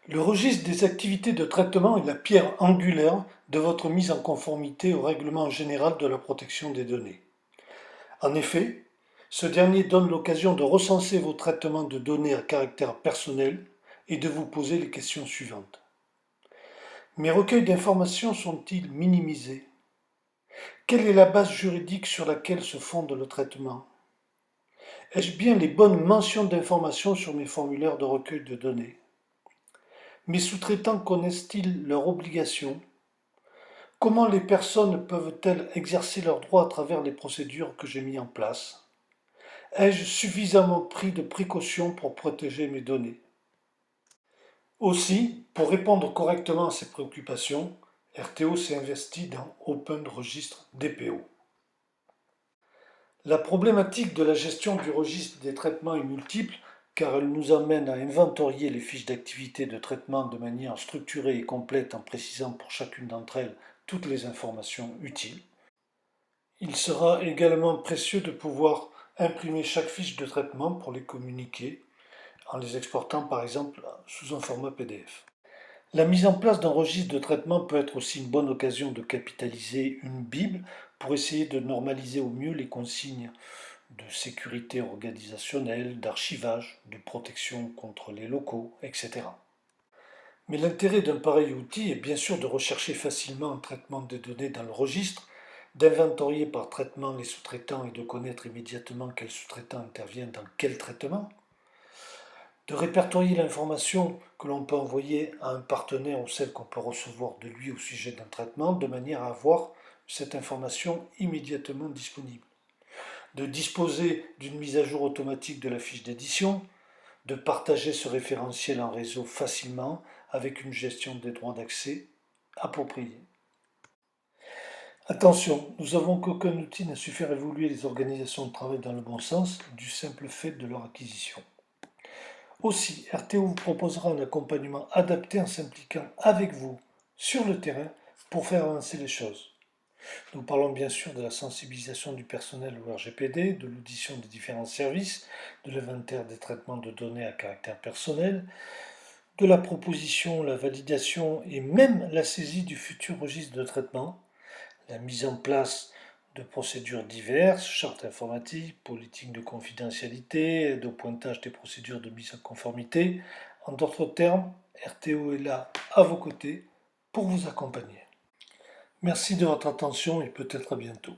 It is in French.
Le registre des activités de traitement est la pierre angulaire de votre mise en conformité au règlement général de la protection des données. En effet, ce dernier donne l'occasion de recenser vos traitements de données à caractère personnel et de vous poser les questions suivantes. Mes recueils d'informations sont-ils minimisés? Quelle est la base juridique sur laquelle se fonde le traitement? Ai-je bien les bonnes mentions d'informations sur mes formulaires de recueil de données? Mes sous-traitants connaissent-ils leurs obligations? Comment les personnes peuvent-elles exercer leurs droits à travers les procédures que j'ai mises en place? Ai-je suffisamment pris de précautions pour protéger mes données? Aussi, pour répondre correctement à ces préoccupations, RTO s'est investi dans Open Registre DPO. La problématique de la gestion du registre des traitements est multiple car elle nous amène à inventorier les fiches d'activité de traitement de manière structurée et complète en précisant pour chacune d'entre elles toutes les informations utiles. Il sera également précieux de pouvoir imprimer chaque fiche de traitement pour les communiquer en les exportant par exemple sous un format PDF. La mise en place d'un registre de traitement peut être aussi une bonne occasion de capitaliser une Bible pour essayer de normaliser au mieux les consignes de sécurité organisationnelle, d'archivage, de protection contre les locaux, etc. Mais l'intérêt d'un pareil outil est bien sûr de rechercher facilement un traitement des données dans le registre, d'inventorier par traitement les sous-traitants et de connaître immédiatement quel sous-traitant intervient dans quel traitement, de répertorier l'information que l'on peut envoyer à un partenaire ou celle qu'on peut recevoir de lui au sujet d'un traitement, de manière à avoir cette information immédiatement disponible, de disposer d'une mise à jour automatique de la fiche d'édition, de partager ce référentiel en réseau facilement avec une gestion des droits d'accès appropriée. Attention, nous savons qu'aucun outil n'a su faire évoluer les organisations de travail dans le bon sens du simple fait de leur acquisition. Aussi, RTO vous proposera un accompagnement adapté en s'impliquant avec vous sur le terrain pour faire avancer les choses. Nous parlons bien sûr de la sensibilisation du personnel au RGPD, de l'audition des différents services, de l'inventaire des traitements de données à caractère personnel, de la proposition, la validation et même la saisie du futur registre de traitement, la mise en place de procédures diverses, charte informatique, politique de confidentialité, de pointage des procédures de mise en conformité. En d'autres termes, RTO est là à vos côtés pour vous accompagner. Merci de votre attention et peut-être à bientôt.